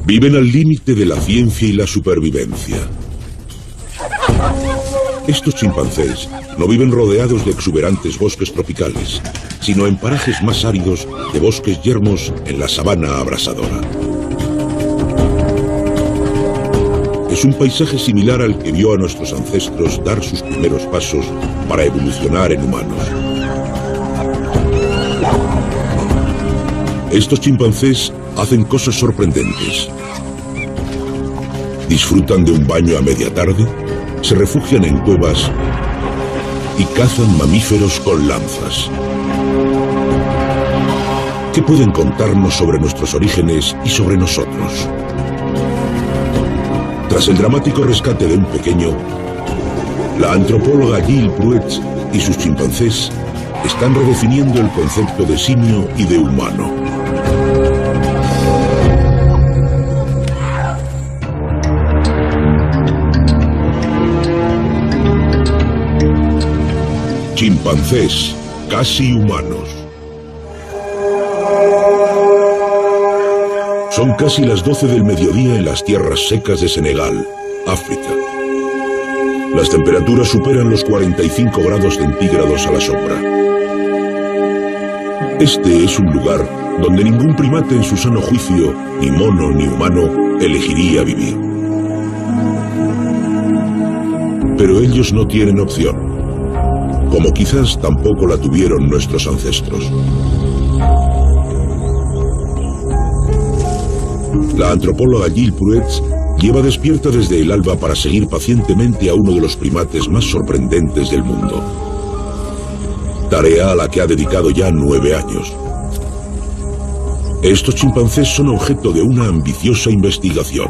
Viven al límite de la ciencia y la supervivencia. Estos chimpancés no viven rodeados de exuberantes bosques tropicales, sino en parajes más áridos de bosques yermos en la sabana abrasadora. Es un paisaje similar al que vio a nuestros ancestros dar sus primeros pasos para evolucionar en humanos. Estos chimpancés hacen cosas sorprendentes. Disfrutan de un baño a media tarde, se refugian en cuevas y cazan mamíferos con lanzas. ¿Qué pueden contarnos sobre nuestros orígenes y sobre nosotros? Tras el dramático rescate de un pequeño, la antropóloga Gil Pruetz y sus chimpancés están redefiniendo el concepto de simio y de humano. Chimpancés, casi humanos. Son casi las 12 del mediodía en las tierras secas de Senegal, África. Las temperaturas superan los 45 grados centígrados a la sombra. Este es un lugar donde ningún primate en su sano juicio, ni mono ni humano, elegiría vivir. Pero ellos no tienen opción, como quizás tampoco la tuvieron nuestros ancestros. La antropóloga Gil Pruetz lleva despierta desde el alba para seguir pacientemente a uno de los primates más sorprendentes del mundo. Tarea a la que ha dedicado ya 9 años. Estos chimpancés son objeto de una ambiciosa investigación.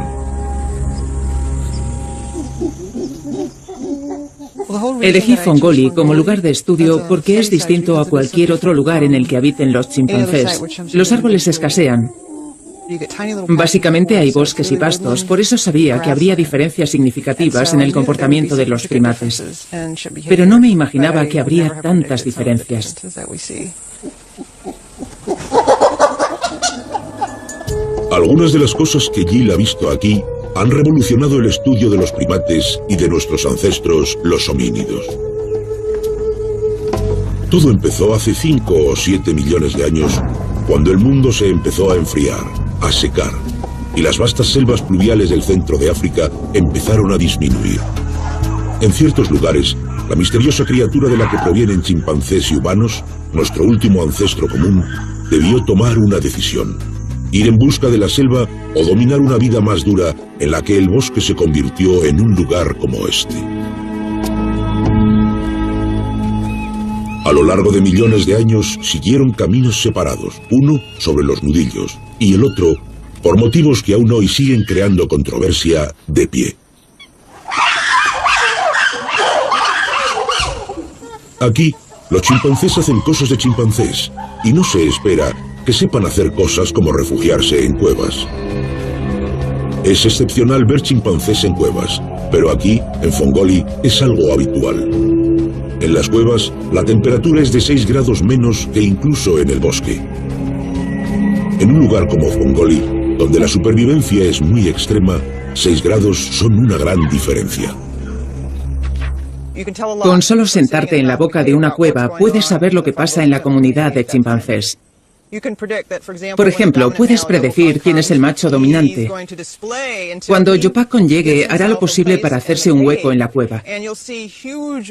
Elegí Fongoli como lugar de estudio porque es distinto a cualquier otro lugar en el que habiten los chimpancés. Los árboles escasean. Básicamente hay bosques y pastos, por eso sabía que habría diferencias significativas en el comportamiento de los primates. Pero no me imaginaba que habría tantas diferencias. Algunas de las cosas que Gil ha visto aquí han revolucionado el estudio de los primates y de nuestros ancestros, los homínidos. Todo empezó hace 5 o 7 millones de años, cuando el mundo se empezó a enfriar, a secar, y las vastas selvas pluviales del centro de África empezaron a disminuir. En ciertos lugares, la misteriosa criatura de la que provienen chimpancés y humanos, nuestro último ancestro común, debió tomar una decisión: ir en busca de la selva o dominar una vida más dura en la que el bosque se convirtió en un lugar como este. A lo largo de millones de años siguieron caminos separados, uno sobre los nudillos y el otro, por motivos que aún hoy siguen creando controversia, de pie. Aquí, los chimpancés hacen cosas de chimpancés y no se espera que sepan hacer cosas como refugiarse en cuevas. Es excepcional ver chimpancés en cuevas, pero aquí, en Fongoli, es algo habitual. En las cuevas, la temperatura es de 6 grados menos que incluso en el bosque. En un lugar como Fongoli, donde la supervivencia es muy extrema, 6 grados son una gran diferencia. Con solo sentarte en la boca de una cueva puedes saber lo que pasa en la comunidad de chimpancés. Por ejemplo, puedes predecir quién es el macho dominante. Cuando Yopakon llegue, hará lo posible para hacerse un hueco en la cueva.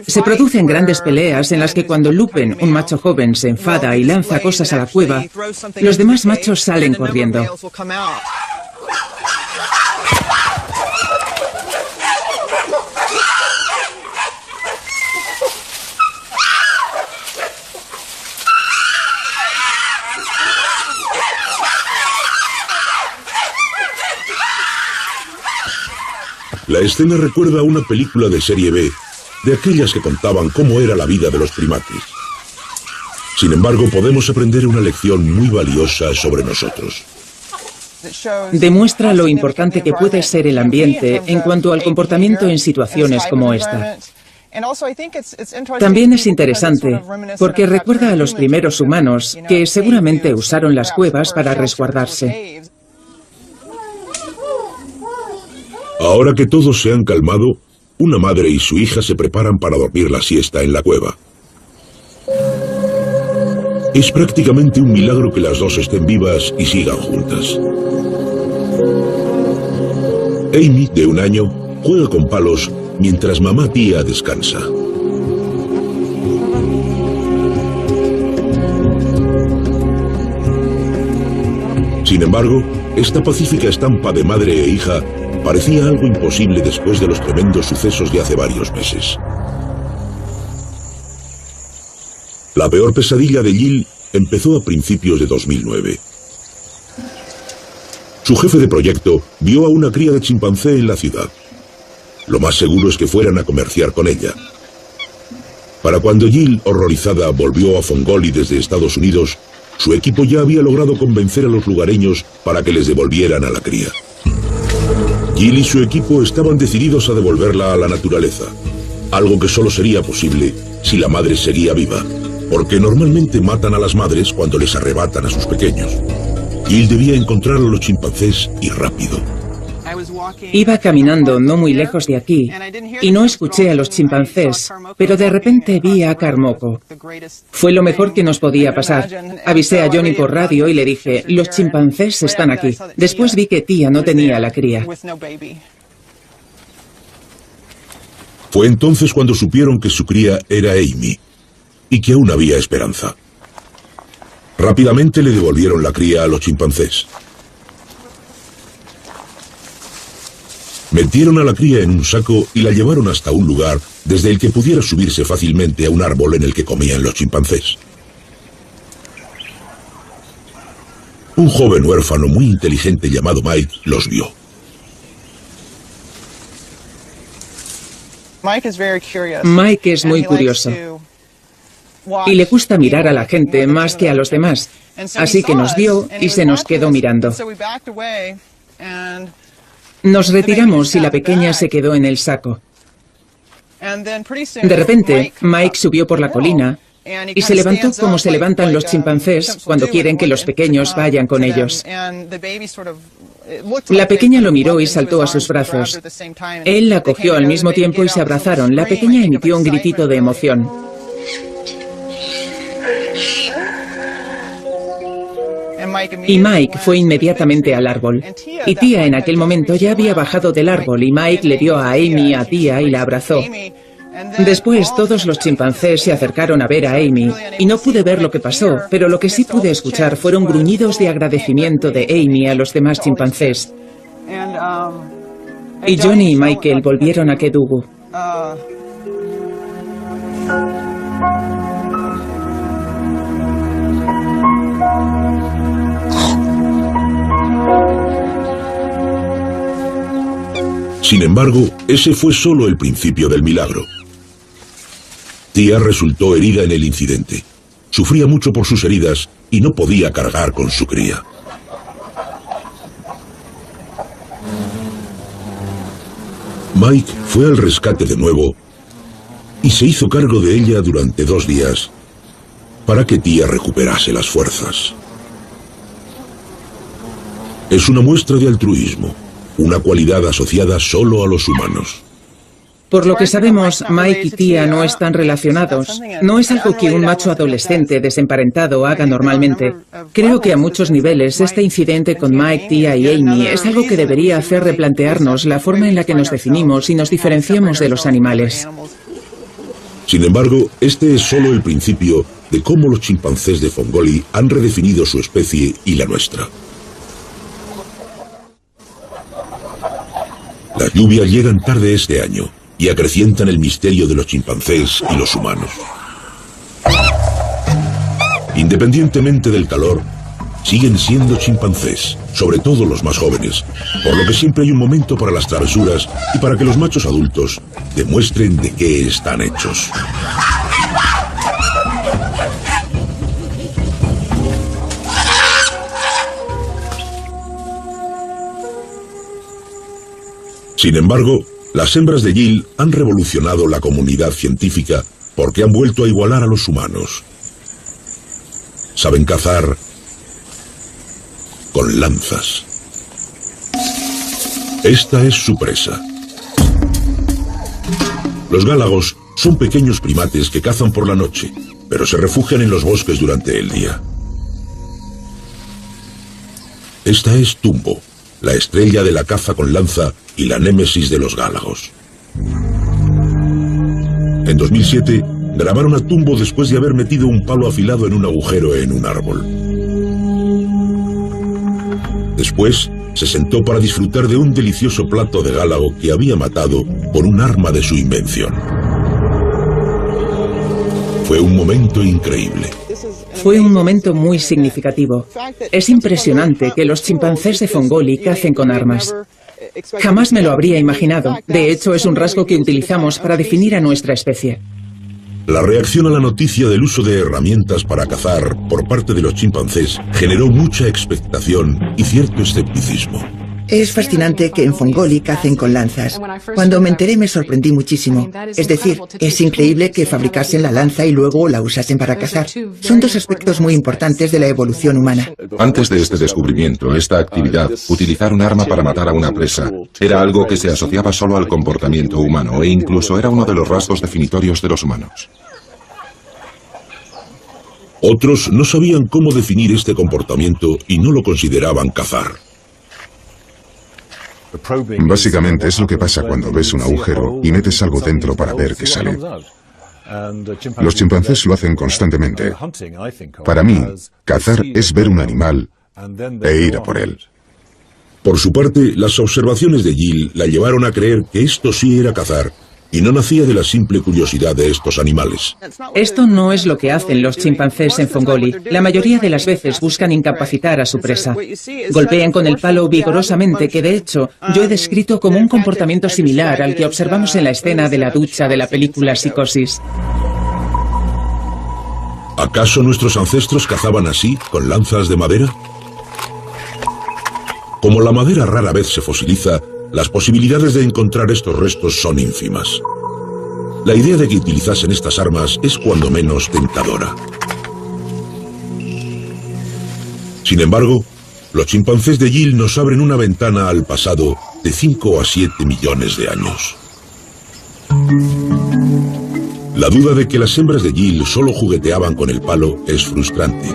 Se producen grandes peleas en las que cuando Lupen, un macho joven, se enfada y lanza cosas a la cueva, los demás machos salen corriendo. La escena recuerda a una película de serie B, de aquellas que contaban cómo era la vida de los primates. Sin embargo, podemos aprender una lección muy valiosa sobre nosotros. Demuestra lo importante que puede ser el ambiente en cuanto al comportamiento en situaciones como esta. También es interesante porque recuerda a los primeros humanos que seguramente usaron las cuevas para resguardarse. Ahora que todos se han calmado, una madre y su hija se preparan para dormir la siesta en la cueva. Es prácticamente un milagro que las dos estén vivas y sigan juntas. Amy, de 1 año, juega con palos mientras mamá tía descansa. Sin embargo, esta pacífica estampa de madre e hija parecía algo imposible después de los tremendos sucesos de hace varios meses. La peor pesadilla de Jill empezó a principios de 2009. Su jefe de proyecto vio a una cría de chimpancé en la ciudad. Lo más seguro es que fueran a comerciar con ella. Para cuando Jill, horrorizada, volvió a Fongoli desde Estados Unidos, su equipo ya había logrado convencer a los lugareños para que les devolvieran a la cría. Jill y su equipo estaban decididos a devolverla a la naturaleza, algo que solo sería posible si la madre seguía viva, porque normalmente matan a las madres cuando les arrebatan a sus pequeños. Jill debía encontrar a los chimpancés y rápido. Iba caminando no muy lejos de aquí y no escuché a los chimpancés, pero de repente vi a Karmoko. Fue lo mejor que nos podía pasar. Avisé a Johnny por radio y le dije, los chimpancés están aquí. Después vi que tía no tenía la cría. Fue entonces cuando supieron que su cría era Amy y que aún había esperanza. Rápidamente le devolvieron la cría a los chimpancés. Metieron a la cría en un saco y la llevaron hasta un lugar desde el que pudiera subirse fácilmente a un árbol en el que comían los chimpancés. Un joven huérfano muy inteligente llamado Mike los vio. Mike es muy curioso y le gusta mirar a la gente más que a los demás, así que nos vio y se nos quedó mirando. Nos retiramos y la pequeña se quedó en el saco. De repente, Mike subió por la colina y se levantó como se levantan los chimpancés cuando quieren que los pequeños vayan con ellos. La pequeña lo miró y saltó a sus brazos. Él la cogió al mismo tiempo y se abrazaron. La pequeña emitió un gritito de emoción. Y Mike fue inmediatamente al árbol. Y tía en aquel momento ya había bajado del árbol y Mike le dio a Amy a tía y la abrazó. Después todos los chimpancés se acercaron a ver a Amy y no pude ver lo que pasó, pero lo que sí pude escuchar fueron gruñidos de agradecimiento de Amy a los demás chimpancés. Y Johnny y Michael volvieron a Kedugu. Sin embargo, ese fue solo el principio del milagro. Tía resultó herida en el incidente. Sufría mucho por sus heridas y no podía cargar con su cría. Mike fue al rescate de nuevo y se hizo cargo de ella durante 2 días para que tía recuperase las fuerzas. Es una muestra de altruismo, una cualidad asociada solo a los humanos. Por lo que sabemos, Mike y tía no están relacionados. No es algo que un macho adolescente desemparentado haga normalmente. Creo que a muchos niveles este incidente con Mike, tía y Amy es algo que debería hacer replantearnos la forma en la que nos definimos y nos diferenciamos de los animales. Sin embargo, este es solo el principio de cómo los chimpancés de Fongoli han redefinido su especie y la nuestra. Las lluvias llegan tarde este año y acrecientan el misterio de los chimpancés y los humanos. Independientemente del calor, siguen siendo chimpancés, sobre todo los más jóvenes, por lo que siempre hay un momento para las travesuras y para que los machos adultos demuestren de qué están hechos. Sin embargo, las hembras de Jill han revolucionado la comunidad científica porque han vuelto a igualar a los humanos. Saben cazar con lanzas. Esta es su presa. Los gálagos son pequeños primates que cazan por la noche, pero se refugian en los bosques durante el día. Esta es Tumbo, la estrella de la caza con lanza y la némesis de los gálagos. En 2007, grabaron a Tumbo después de haber metido un palo afilado en un agujero en un árbol. Después, se sentó para disfrutar de un delicioso plato de gálago que había matado por un arma de su invención. Fue un momento increíble. Fue un momento muy significativo. Es impresionante que los chimpancés de Fongoli cacen con armas. Jamás me lo habría imaginado. De hecho, es un rasgo que utilizamos para definir a nuestra especie. La reacción a la noticia del uso de herramientas para cazar por parte de los chimpancés generó mucha expectación y cierto escepticismo. Es fascinante que en Fongoli cacen con lanzas. Cuando me enteré me sorprendí muchísimo. Es decir, es increíble que fabricasen la lanza y luego la usasen para cazar. Son dos aspectos muy importantes de la evolución humana. Antes de este descubrimiento, esta actividad, utilizar un arma para matar a una presa, era algo que se asociaba solo al comportamiento humano e incluso era uno de los rasgos definitorios de los humanos. Otros no sabían cómo definir este comportamiento y no lo consideraban cazar. Básicamente es lo que pasa cuando ves un agujero y metes algo dentro para ver qué sale. Los chimpancés lo hacen constantemente. Para mí, cazar es ver un animal e ir a por él. Por su parte, las observaciones de Gill la llevaron a creer que esto sí era cazar y no nacía de la simple curiosidad de estos animales. Esto no es lo que hacen los chimpancés en Fongoli. La mayoría de las veces buscan incapacitar a su presa. Golpean con el palo vigorosamente, que de hecho yo he descrito como un comportamiento similar al que observamos en la escena de la ducha de la película Psicosis. ¿Acaso nuestros ancestros cazaban así, con lanzas de madera? Como la madera rara vez se fosiliza, las posibilidades de encontrar estos restos son ínfimas. La idea de que utilizasen estas armas es cuando menos tentadora. Sin embargo, los chimpancés de Gill nos abren una ventana al pasado de 5 a 7 millones de años. La duda de que las hembras de Gill solo jugueteaban con el palo es frustrante.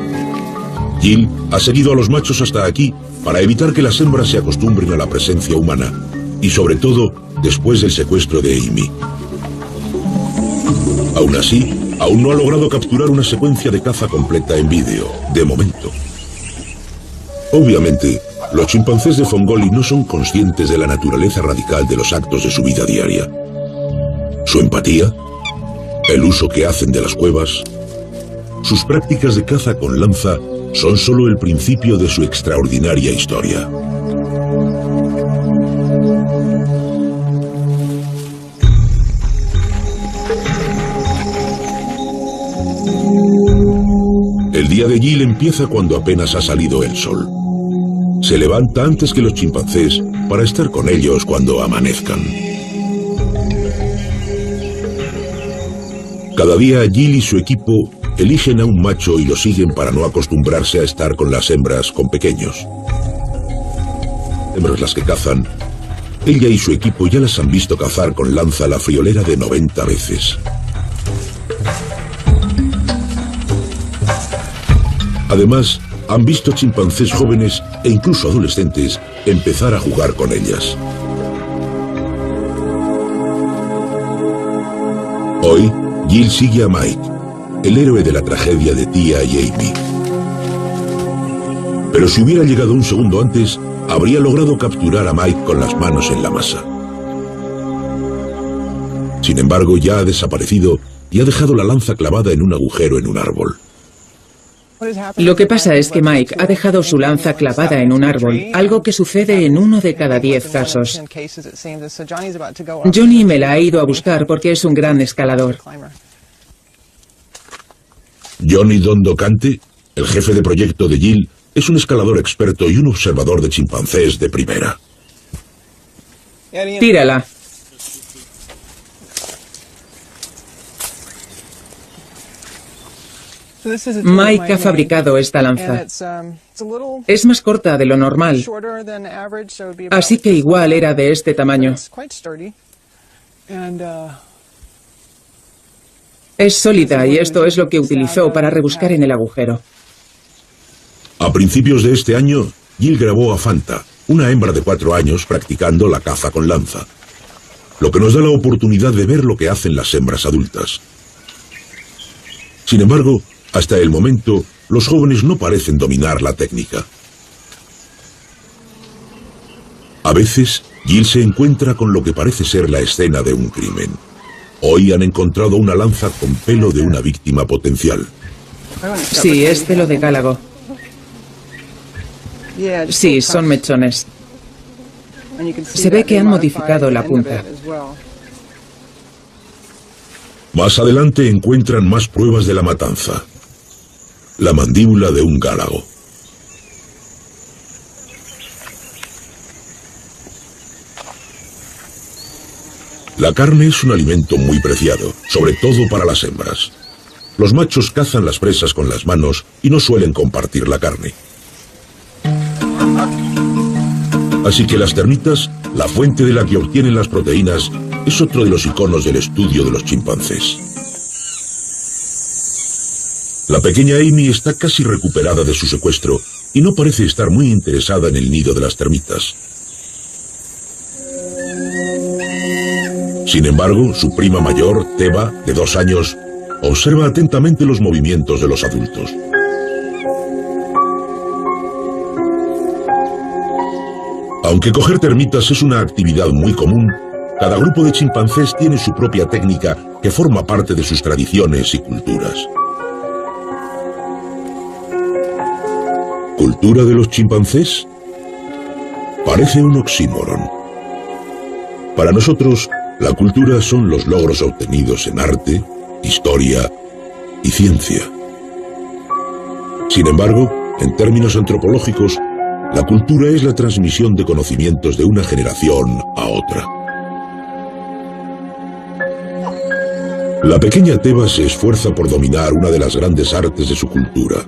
Gill ha seguido a los machos hasta aquí para evitar que las hembras se acostumbren a la presencia humana, y sobre todo después del secuestro de Amy. Aún así, aún no ha logrado capturar una secuencia de caza completa en vídeo, de momento. Obviamente, los chimpancés de Fongoli no son conscientes de la naturaleza radical de los actos de su vida diaria. Su empatía, el uso que hacen de las cuevas, sus prácticas de caza con lanza son solo el principio de su extraordinaria historia. El día de Gill empieza cuando apenas ha salido el sol. Se levanta antes que los chimpancés para estar con ellos cuando amanezcan. Cada día Gill y su equipo eligen a un macho y lo siguen para no acostumbrarse a estar con las hembras con pequeños. Hembras las que cazan, ella y su equipo ya las han visto cazar con lanza a la friolera de 90 veces. Además, han visto chimpancés jóvenes e incluso adolescentes empezar a jugar con ellas. Hoy, Gill sigue a Mike, el héroe de la tragedia de Tia y Amy. Pero si hubiera llegado un segundo antes, habría logrado capturar a Mike con las manos en la masa. Sin embargo, ya ha desaparecido y ha dejado la lanza clavada en un agujero en un árbol. Lo que pasa es que Mike ha dejado su lanza clavada en un árbol, algo que sucede en 1 de cada 10 casos. Johnny me la ha ido a buscar porque es un gran escalador. Johnny Dondocante, el jefe de proyecto de Gill, es un escalador experto y un observador de chimpancés de primera. Tírala. Mike ha fabricado esta lanza. Es más corta de lo normal, así que igual era de este tamaño. Es sólida y esto es lo que utilizó para rebuscar en el agujero. A principios de este año, Jill grabó a Fanta, una hembra de 4 años, practicando la caza con lanza, lo que nos da la oportunidad de ver lo que hacen las hembras adultas. Sin embargo, hasta el momento, los jóvenes no parecen dominar la técnica. A veces, Jill se encuentra con lo que parece ser la escena de un crimen. Hoy han encontrado una lanza con pelo de una víctima potencial. Sí, es pelo de gálago. Sí, son mechones. Se ve que han modificado la punta. Más adelante encuentran más pruebas de la matanza. La mandíbula de un gálago. La carne es un alimento muy preciado, sobre todo para las hembras. Los machos cazan las presas con las manos y no suelen compartir la carne. Así que las termitas, la fuente de la que obtienen las proteínas, es otro de los iconos del estudio de los chimpancés. La pequeña Amy está casi recuperada de su secuestro y no parece estar muy interesada en el nido de las termitas. Sin embargo, su prima mayor, Teva, de 2 años, observa atentamente los movimientos de los adultos. Aunque coger termitas es una actividad muy común, cada grupo de chimpancés tiene su propia técnica que forma parte de sus tradiciones y culturas. ¿Cultura de los chimpancés? Parece un oxímoron. Para nosotros, la cultura son los logros obtenidos en arte, historia y ciencia. Sin embargo, en términos antropológicos, la cultura es la transmisión de conocimientos de una generación a otra. La pequeña Teva se esfuerza por dominar una de las grandes artes de su cultura,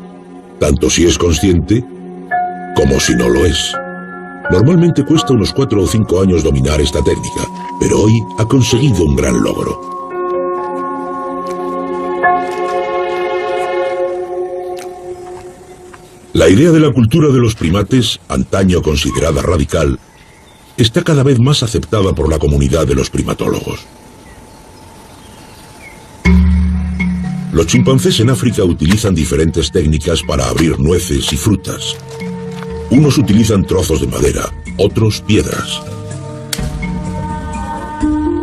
tanto si es consciente como si no lo es. Normalmente cuesta unos 4 o 5 años dominar esta técnica, pero hoy ha conseguido un gran logro. La idea de la cultura de los primates, antaño considerada radical, está cada vez más aceptada por la comunidad de los primatólogos. Los chimpancés en África utilizan diferentes técnicas para abrir nueces y frutas. Unos utilizan trozos de madera, otros piedras.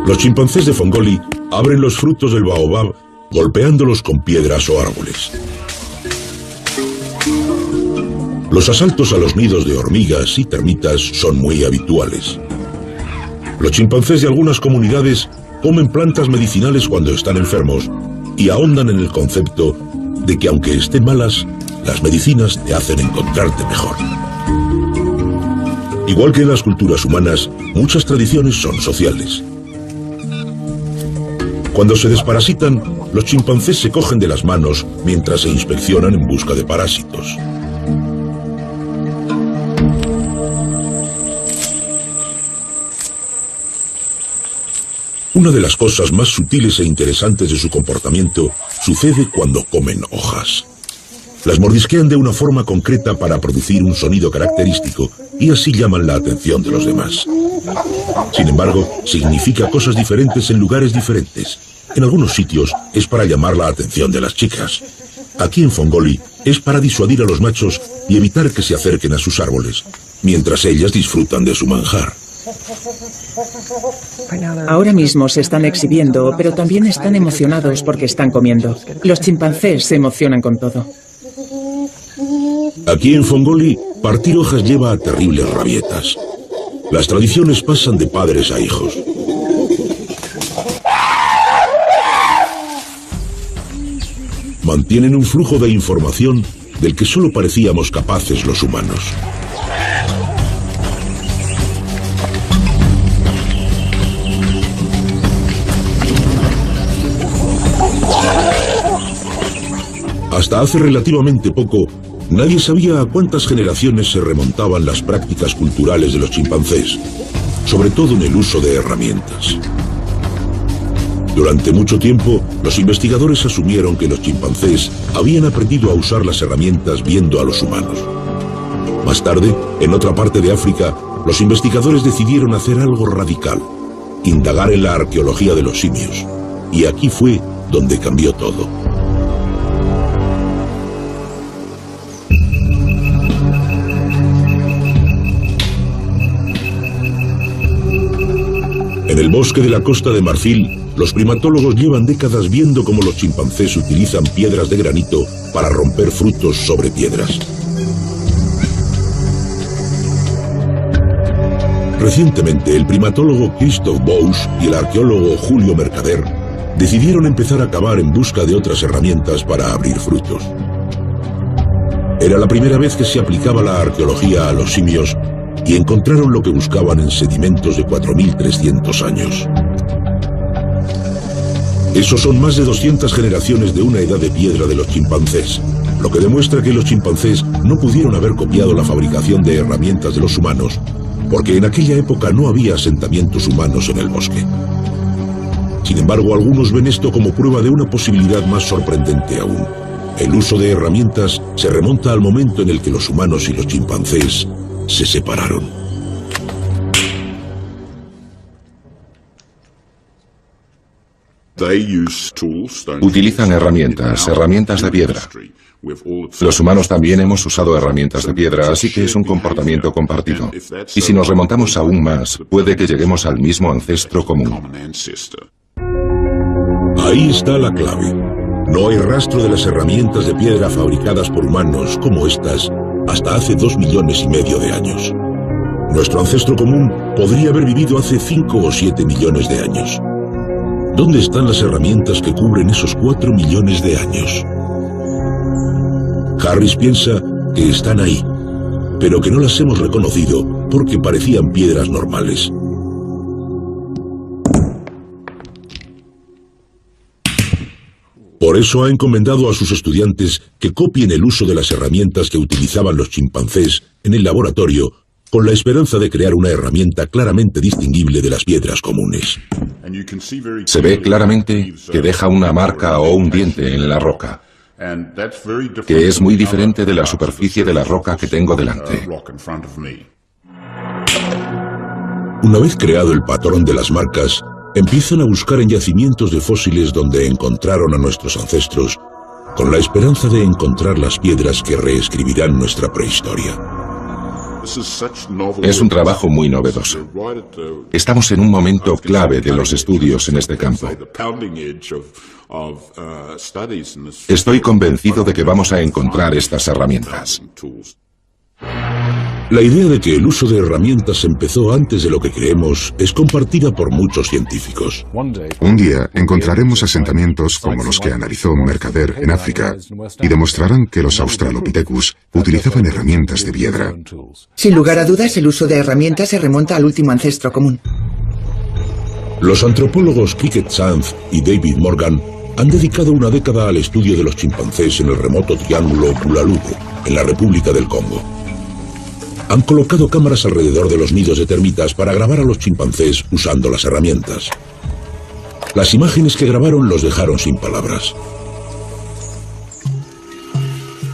Los chimpancés de Fongoli abren los frutos del baobab golpeándolos con piedras o árboles. Los asaltos a los nidos de hormigas y termitas son muy habituales. Los chimpancés de algunas comunidades comen plantas medicinales cuando están enfermos y ahondan en el concepto de que aunque estén malas, las medicinas te hacen encontrarte mejor. Igual que en las culturas humanas, muchas tradiciones son sociales. Cuando se desparasitan, los chimpancés se cogen de las manos mientras se inspeccionan en busca de parásitos. Una de las cosas más sutiles e interesantes de su comportamiento sucede cuando comen hojas. Las mordisquean de una forma concreta para producir un sonido característico y así llaman la atención de los demás. Sin embargo, significa cosas diferentes en lugares diferentes. En algunos sitios es para llamar la atención de las chicas. Aquí en Fongoli es para disuadir a los machos y evitar que se acerquen a sus árboles, mientras ellas disfrutan de su manjar. Ahora mismo se están exhibiendo, pero también están emocionados porque están comiendo. Los chimpancés se emocionan con todo. Aquí en Fongoli, partir hojas lleva a terribles rabietas. Las tradiciones pasan de padres a hijos. Mantienen un flujo de información del que solo parecíamos capaces los humanos. Hasta hace relativamente poco, nadie sabía a cuántas generaciones se remontaban las prácticas culturales de los chimpancés, sobre todo en el uso de herramientas. Durante mucho tiempo, los investigadores asumieron que los chimpancés habían aprendido a usar las herramientas viendo a los humanos. Más tarde, en otra parte de África, los investigadores decidieron hacer algo radical: indagar en la arqueología de los simios. Y aquí fue donde cambió todo. En el bosque de la Costa de Marfil, los primatólogos llevan décadas viendo cómo los chimpancés utilizan piedras de granito para romper frutos sobre piedras. Recientemente, el primatólogo Christoph Bausch y el arqueólogo Julio Mercader decidieron empezar a cavar en busca de otras herramientas para abrir frutos. Era la primera vez que se aplicaba la arqueología a los simios y encontraron lo que buscaban en sedimentos de 4.300 años. Esos son más de 200 generaciones de una edad de piedra de los chimpancés, lo que demuestra que los chimpancés no pudieron haber copiado la fabricación de herramientas de los humanos, porque en aquella época no había asentamientos humanos en el bosque. Sin embargo, algunos ven esto como prueba de una posibilidad más sorprendente aún. El uso de herramientas se remonta al momento en el que los humanos y los chimpancés se separaron. Utilizan herramientas de piedra. Los humanos también hemos usado herramientas de piedra, así que es un comportamiento compartido. Y si nos remontamos aún más, puede que lleguemos al mismo ancestro común. Ahí está la clave. No hay rastro de las herramientas de piedra fabricadas por humanos como estas hasta hace 2,5 millones de años. Nuestro ancestro común podría haber vivido hace 5 o 7 millones de años. ¿Dónde están las herramientas que cubren esos 4 millones de años? Harris piensa que están ahí, pero que no las hemos reconocido porque parecían piedras normales. Por eso ha encomendado a sus estudiantes que copien el uso de las herramientas que utilizaban los chimpancés en el laboratorio, con la esperanza de crear una herramienta claramente distinguible de las piedras comunes. Se ve claramente que deja una marca o un diente en la roca, que es muy diferente de la superficie de la roca que tengo delante. Una vez creado el patrón de las marcas, empiezan a buscar en yacimientos de fósiles donde encontraron a nuestros ancestros, con la esperanza de encontrar las piedras que reescribirán nuestra prehistoria. Es un trabajo muy novedoso. Estamos en un momento clave de los estudios en este campo. Estoy convencido de que vamos a encontrar estas herramientas. La idea de que el uso de herramientas empezó antes de lo que creemos es compartida por muchos científicos. Un día encontraremos asentamientos como los que analizó Mercader en África y demostrarán que los Australopithecus utilizaban herramientas de piedra. Sin lugar a dudas, el uso de herramientas se remonta al último ancestro común. Los antropólogos Kiket Sanz y David Morgan han dedicado una década al estudio de los chimpancés en el remoto triángulo Bulalugo, en la República del Congo. Han colocado cámaras alrededor de los nidos de termitas para grabar a los chimpancés usando las herramientas. Las imágenes que grabaron los dejaron sin palabras.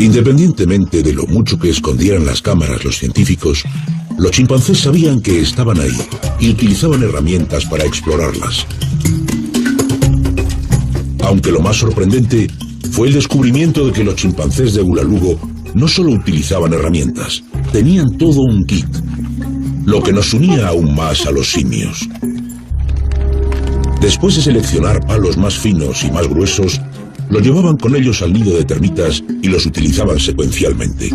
Independientemente de lo mucho que escondieran las cámaras los científicos, los chimpancés sabían que estaban ahí y utilizaban herramientas para explorarlas. Aunque lo más sorprendente fue el descubrimiento de que los chimpancés de Bulalugo no solo utilizaban herramientas, tenían todo un kit, lo que nos unía aún más a los simios. Después de seleccionar palos más finos y más gruesos, los llevaban con ellos al nido de termitas y los utilizaban secuencialmente.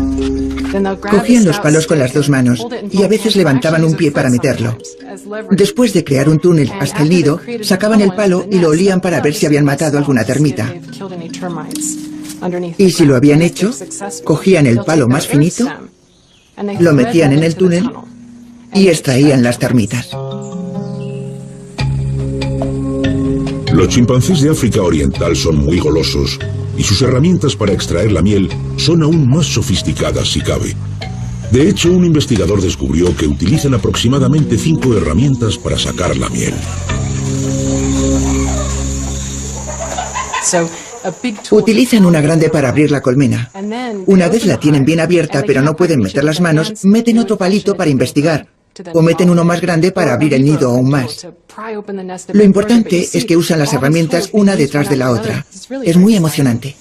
Cogían los palos con las dos manos y a veces levantaban un pie para meterlo. Después de crear un túnel hasta el nido, sacaban el palo y lo olían para ver si habían matado alguna termita. Y si lo habían hecho, cogían el palo más finito, lo metían en el túnel y extraían las termitas. Los chimpancés de África Oriental son muy golosos y sus herramientas para extraer la miel son aún más sofisticadas si cabe. De hecho, un investigador descubrió que utilizan aproximadamente 5 herramientas para sacar la miel. Utilizan una grande para abrir la colmena. Una vez la tienen bien abierta pero no pueden meter las manos, meten otro palito para investigar. O meten uno más grande para abrir el nido aún más. Lo importante es que usan las herramientas una detrás de la otra. Es muy emocionante.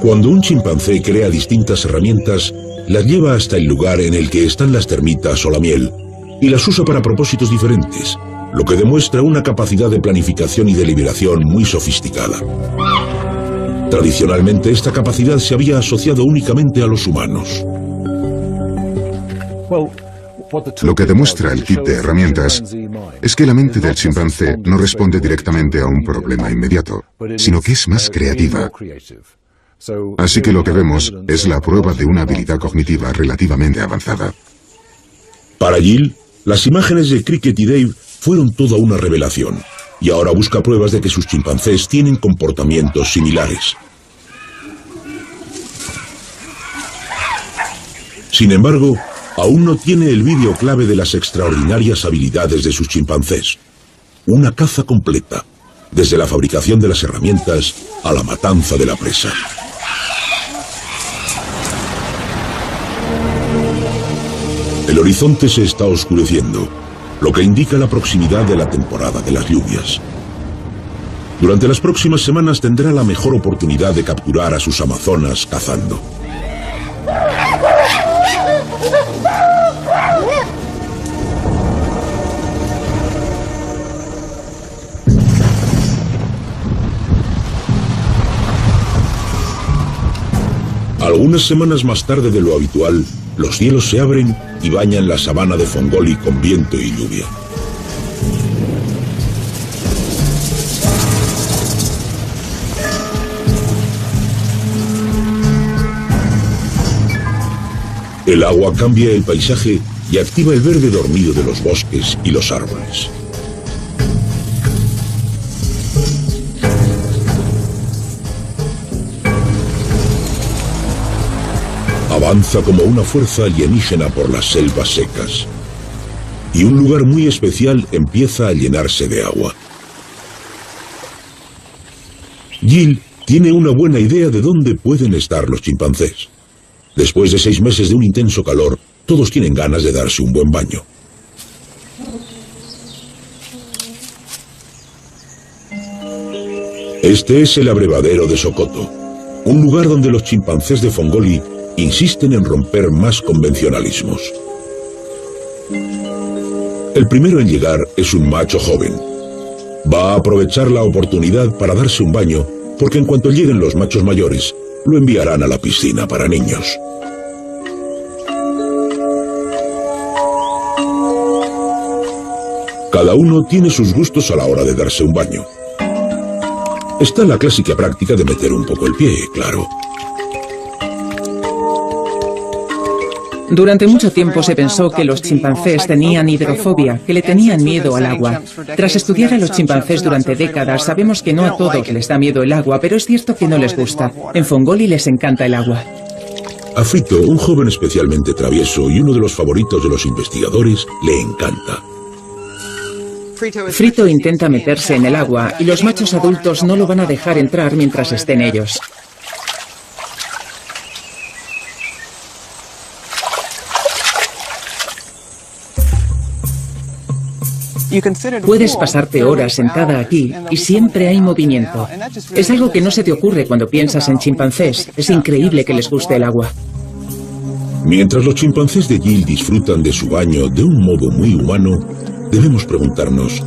Cuando un chimpancé crea distintas herramientas, las lleva hasta el lugar en el que están las termitas o la miel, y las usa para propósitos diferentes, lo que demuestra una capacidad de planificación y deliberación muy sofisticada. Tradicionalmente, esta capacidad se había asociado únicamente a los humanos. Lo que demuestra el kit de herramientas es que la mente del chimpancé no responde directamente a un problema inmediato, sino que es más creativa. Así que lo que vemos es la prueba de una habilidad cognitiva relativamente avanzada. Para Jill, las imágenes de Cricket y Dave fueron toda una revelación, y ahora busca pruebas de que sus chimpancés tienen comportamientos similares. Sin embargo, aún no tiene el vídeo clave de las extraordinarias habilidades de sus chimpancés. Una caza completa, desde la fabricación de las herramientas a la matanza de la presa. El horizonte se está oscureciendo, lo que indica la proximidad de la temporada de las lluvias. Durante las próximas semanas tendrá la mejor oportunidad de capturar a sus amazonas cazando. Algunas semanas más tarde de lo habitual, los cielos se abren y bañan la sabana de Fongoli con viento y lluvia. El agua cambia el paisaje y activa el verde dormido de los bosques y los árboles. Avanza como una fuerza alienígena por las selvas secas. Y un lugar muy especial empieza a llenarse de agua. Jill tiene una buena idea de dónde pueden estar los chimpancés. Después de 6 meses de un intenso calor, todos tienen ganas de darse un buen baño. Este es el abrevadero de Sokoto, un lugar donde los chimpancés de Fongoli insisten en romper más convencionalismos. El primero en llegar es un macho joven. Va a aprovechar la oportunidad para darse un baño, porque en cuanto lleguen los machos mayores, lo enviarán a la piscina para niños. Cada uno tiene sus gustos a la hora de darse un baño. Está la clásica práctica de meter un poco el pie, claro. Durante mucho tiempo se pensó que los chimpancés tenían hidrofobia, que le tenían miedo al agua. Tras estudiar a los chimpancés durante décadas, sabemos que no a todos les da miedo el agua, pero es cierto que no les gusta. En Fongoli les encanta el agua. A Frito, un joven especialmente travieso y uno de los favoritos de los investigadores, le encanta. Frito intenta meterse en el agua y los machos adultos no lo van a dejar entrar mientras estén ellos. Puedes pasarte horas sentada aquí y siempre hay movimiento. Es algo que no se te ocurre cuando piensas en chimpancés. Es increíble que les guste el agua. Mientras los chimpancés de Jill disfrutan de su baño de un modo muy humano, debemos preguntarnos,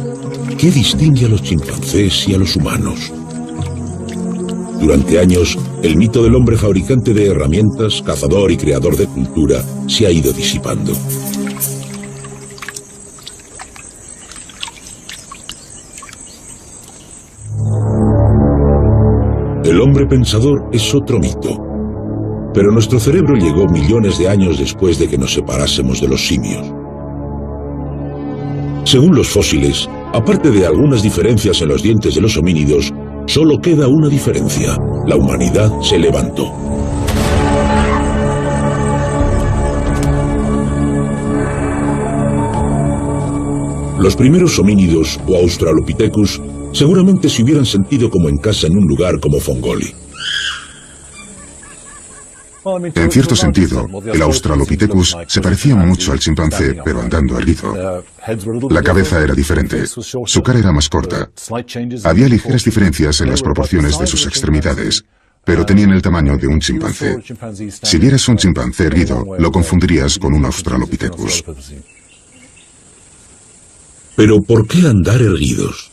¿qué distingue a los chimpancés y a los humanos? Durante años, el mito del hombre fabricante de herramientas, cazador y creador de cultura se ha ido disipando. El hombre pensador es otro mito, pero nuestro cerebro llegó millones de años después de que nos separásemos de los simios. Según los fósiles, Aparte de algunas diferencias en los dientes de los homínidos, solo queda una diferencia: la humanidad se levantó. Los primeros homínidos o Australopithecus seguramente se hubieran sentido como en casa en un lugar como Fongoli. En cierto sentido, el Australopithecus se parecía mucho al chimpancé, pero andando erguido. La cabeza era diferente, su cara era más corta. Había ligeras diferencias en las proporciones de sus extremidades, pero tenían el tamaño de un chimpancé. Si vieras un chimpancé erguido, lo confundirías con un Australopithecus. Pero ¿por qué andar erguidos?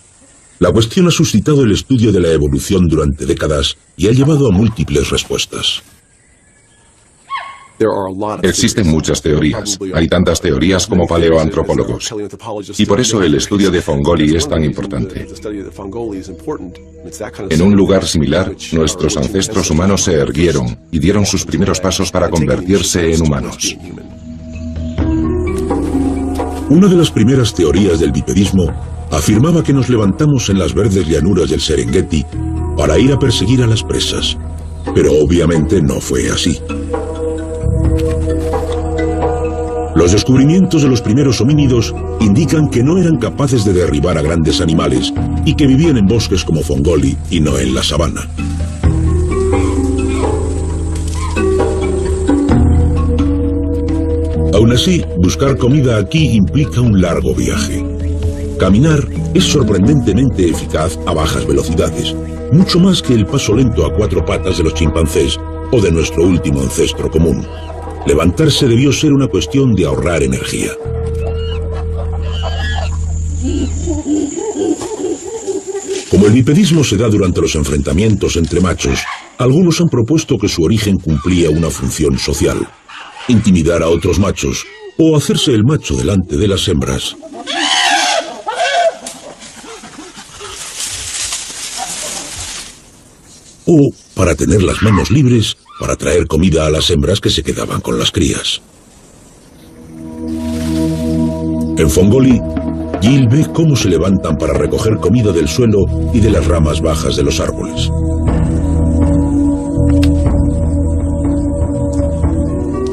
La cuestión ha suscitado el estudio de la evolución durante décadas y ha llevado a múltiples respuestas. Existen muchas teorías. Hay tantas teorías como paleoantropólogos. Y por eso el estudio de Fongoli es tan importante. En un lugar similar, nuestros ancestros humanos se erguieron y dieron sus primeros pasos para convertirse en humanos. Una de las primeras teorías del bipedismo afirmaba que nos levantamos en las verdes llanuras del Serengeti para ir a perseguir a las presas. Pero obviamente no fue así. Los descubrimientos de los primeros homínidos indican que no eran capaces de derribar a grandes animales y que vivían en bosques como Fongoli y no en la sabana. Aún así, buscar comida aquí implica un largo viaje. Caminar es sorprendentemente eficaz a bajas velocidades, mucho más que el paso lento a 4 patas de los chimpancés o de nuestro último ancestro común. Levantarse debió ser una cuestión de ahorrar energía. Como el bipedismo se da durante los enfrentamientos entre machos, algunos han propuesto que su origen cumplía una función social: intimidar a otros machos o hacerse el macho delante de las hembras. O para tener las manos libres para traer comida a las hembras que se quedaban con las crías. En Fongoli, Jill ve cómo se levantan para recoger comida del suelo y de las ramas bajas de los árboles.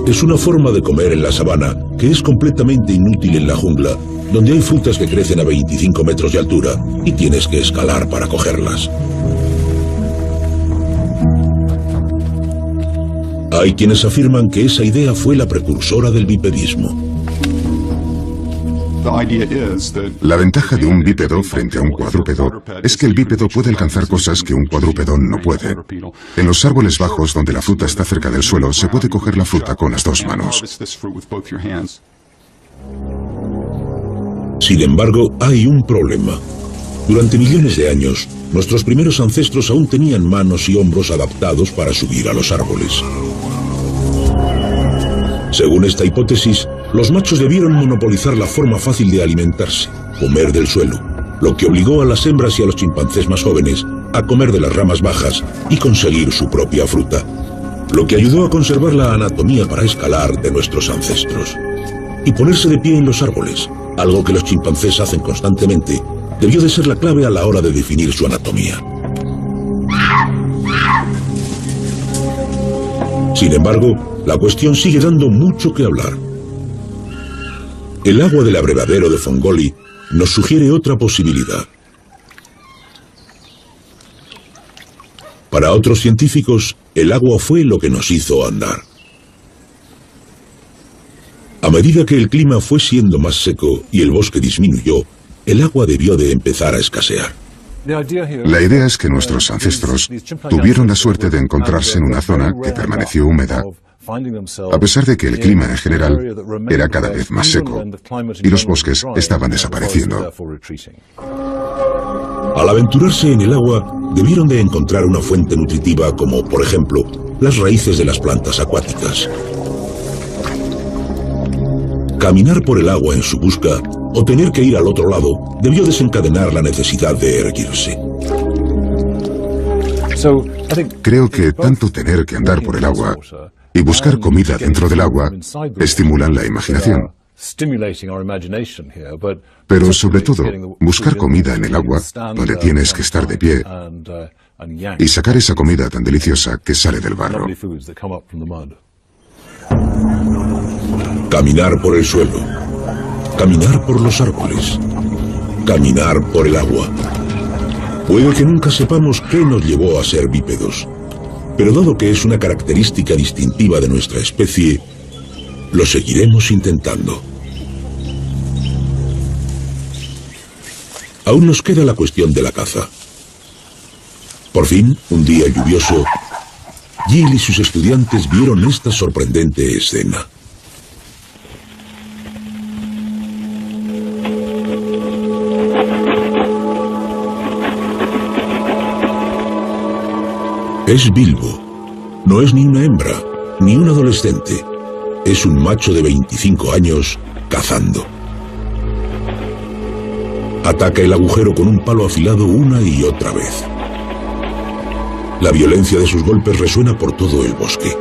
Es una forma de comer en la sabana que es completamente inútil en la jungla, donde hay frutas que crecen a 25 metros de altura y tienes que escalar para cogerlas. Hay quienes afirman que esa idea fue la precursora del bipedismo. La ventaja de un bípedo frente a un cuadrúpedo es que el bípedo puede alcanzar cosas que un cuadrúpedo no puede. En los árboles bajos, donde la fruta está cerca del suelo, se puede coger la fruta con las 2 manos. Sin embargo, hay un problema. Durante millones de años, nuestros primeros ancestros aún tenían manos y hombros adaptados para subir a los árboles. Según esta hipótesis, los machos debieron monopolizar la forma fácil de alimentarse, comer del suelo, lo que obligó a las hembras y a los chimpancés más jóvenes a comer de las ramas bajas y conseguir su propia fruta, lo que ayudó a conservar la anatomía para escalar de nuestros ancestros. Y ponerse de pie en los árboles, algo que los chimpancés hacen constantemente, debió de ser la clave a la hora de definir su anatomía. Sin embargo, la cuestión sigue dando mucho que hablar. El agua del abrevadero de Fongoli nos sugiere otra posibilidad. Para otros científicos, el agua fue lo que nos hizo andar. A medida que el clima fue siendo más seco y el bosque disminuyó, el agua debió de empezar a escasear. La idea es que nuestros ancestros tuvieron la suerte de encontrarse en una zona que permaneció húmeda, a pesar de que el clima en general era cada vez más seco y los bosques estaban desapareciendo. Al aventurarse en el agua, debieron de encontrar una fuente nutritiva como, por ejemplo, las raíces de las plantas acuáticas. Caminar por el agua en su busca o tener que ir al otro lado debió desencadenar la necesidad de erguirse. Creo que tanto tener que andar por el agua y buscar comida dentro del agua estimulan la imaginación. Pero sobre todo, buscar comida en el agua, donde tienes que estar de pie, y sacar esa comida tan deliciosa que sale del barro. Caminar por el suelo, caminar por los árboles, caminar por el agua. Puede que nunca sepamos qué nos llevó a ser bípedos, pero dado que es una característica distintiva de nuestra especie, lo seguiremos intentando. Aún nos queda la cuestión de la caza. Por fin, un día lluvioso, Jill y sus estudiantes vieron esta sorprendente escena. Es Bilbo. No es ni una hembra, ni un adolescente. Es un macho de 25 años cazando. Ataca el agujero con un palo afilado una y otra vez. La violencia de sus golpes resuena por todo el bosque.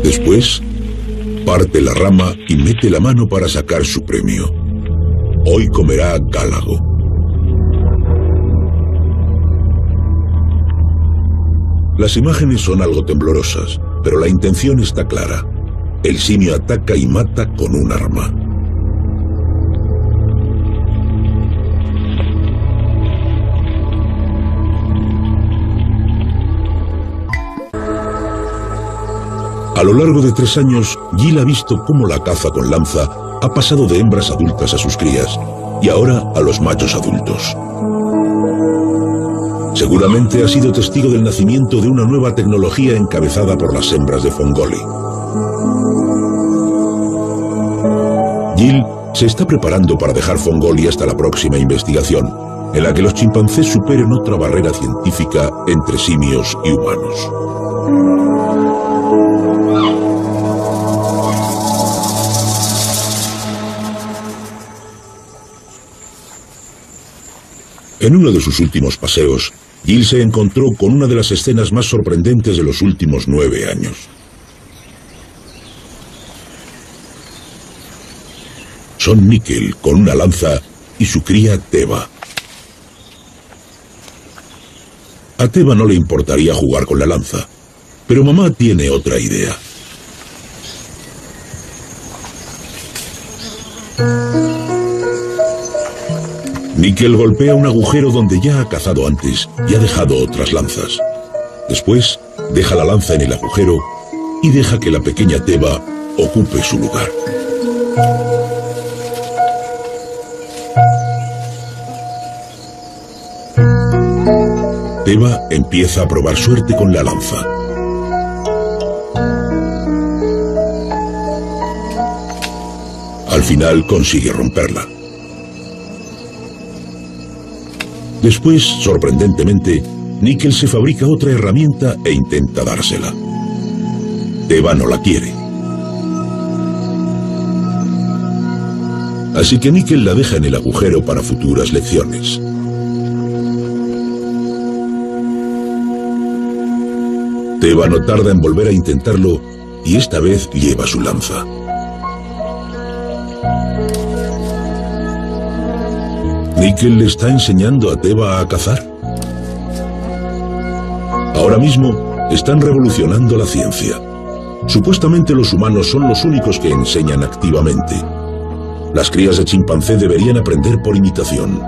Después, parte la rama y mete la mano para sacar su premio. Hoy comerá gálago. Las imágenes son algo temblorosas, pero la intención está clara. El simio ataca y mata con un arma. A lo largo de 3 años, Jill ha visto cómo la caza con lanza ha pasado de hembras adultas a sus crías, y ahora a los machos adultos. Seguramente ha sido testigo del nacimiento de una nueva tecnología encabezada por las hembras de Fongoli. Jill se está preparando para dejar Fongoli hasta la próxima investigación, en la que los chimpancés superen otra barrera científica entre simios y humanos. En uno de sus últimos paseos, Jill se encontró con una de las escenas más sorprendentes de los últimos 9 años. Son Nickel con una lanza y su cría Teva. A Teva no le importaría jugar con la lanza, pero mamá tiene otra idea. Nickel golpea un agujero donde ya ha cazado antes y ha dejado otras lanzas. Después, deja la lanza en el agujero y deja que la pequeña Teva ocupe su lugar. Teva empieza a probar suerte con la lanza. Al final consigue romperla. Después, sorprendentemente, Nickel se fabrica otra herramienta e intenta dársela. Teva no la quiere. Así que Nickel la deja en el agujero para futuras lecciones. Teva no tarda en volver a intentarlo y esta vez lleva su lanza. ¿Nickel le está enseñando a Teva a cazar? Ahora mismo están revolucionando la ciencia. Supuestamente los humanos son los únicos que enseñan activamente. Las crías de chimpancé deberían aprender por imitación.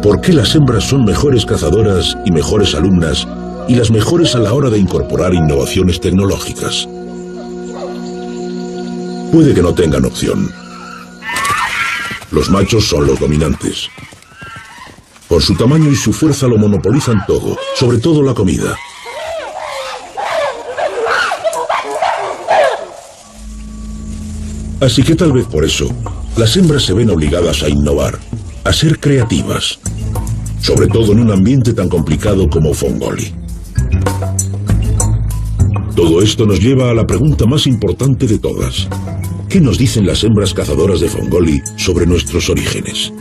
¿Por qué las hembras son mejores cazadoras y mejores alumnas y las mejores a la hora de incorporar innovaciones tecnológicas? Puede que no tengan opción. Los machos son los dominantes. Por su tamaño y su fuerza lo monopolizan todo, sobre todo la comida. Así que tal vez por eso, las hembras se ven obligadas a innovar, a ser creativas, sobre todo en un ambiente tan complicado como Fongoli. Todo esto nos lleva a la pregunta más importante de todas. ¿Qué nos dicen las hembras cazadoras de Fongoli sobre nuestros orígenes?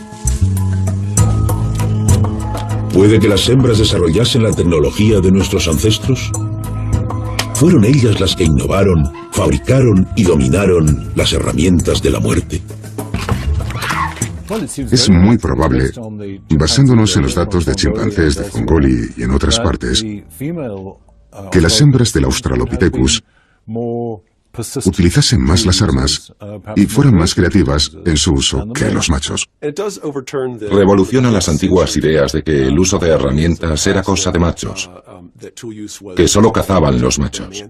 ¿Puede que las hembras desarrollasen la tecnología de nuestros ancestros? ¿Fueron ellas las que innovaron, fabricaron y dominaron las herramientas de la muerte? Es muy probable, basándonos en los datos de chimpancés de Fongoli y en otras partes, que las hembras del Australopithecus utilizasen más las armas y fueran más creativas en su uso que los machos. Revoluciona las antiguas ideas de que el uso de herramientas era cosa de machos, que solo cazaban los machos.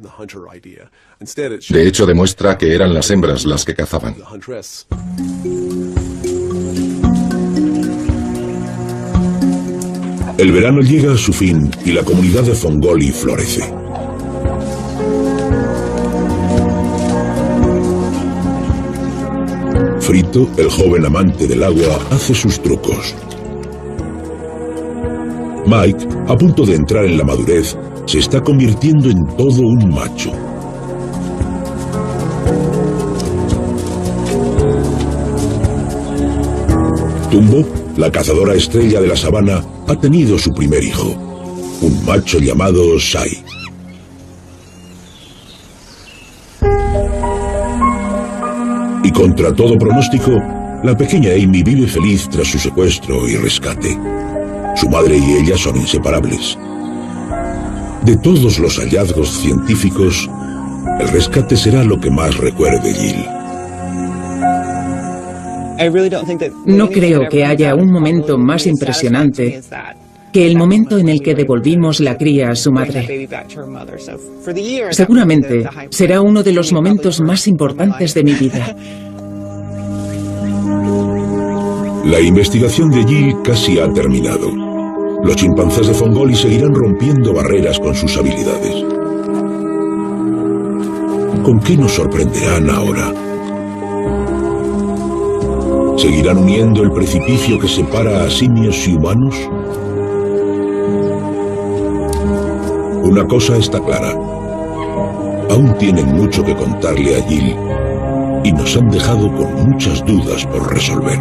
De hecho, demuestra que eran las hembras las que cazaban. El verano llega a su fin y la comunidad de Fongoli florece. Frito, el joven amante del agua, hace sus trucos. Mike, a punto de entrar en la madurez, se está convirtiendo en todo un macho. Tumbo, la cazadora estrella de la sabana, ha tenido su primer hijo, un macho llamado Shai. Y contra todo pronóstico, la pequeña Amy vive feliz tras su secuestro y rescate. Su madre y ella son inseparables. De todos los hallazgos científicos, el rescate será lo que más recuerde Jill. No creo que haya un momento más impresionante que el momento en el que devolvimos la cría a su madre. Seguramente será uno de los momentos más importantes de mi vida. La investigación de Jill casi ha terminado. Los chimpancés de Fongoli seguirán rompiendo barreras con sus habilidades. ¿Con qué nos sorprenderán ahora? ¿Seguirán uniendo el precipicio que separa a simios y humanos? Una cosa está clara. Aún tienen mucho que contarle a Jill y nos han dejado con muchas dudas por resolver.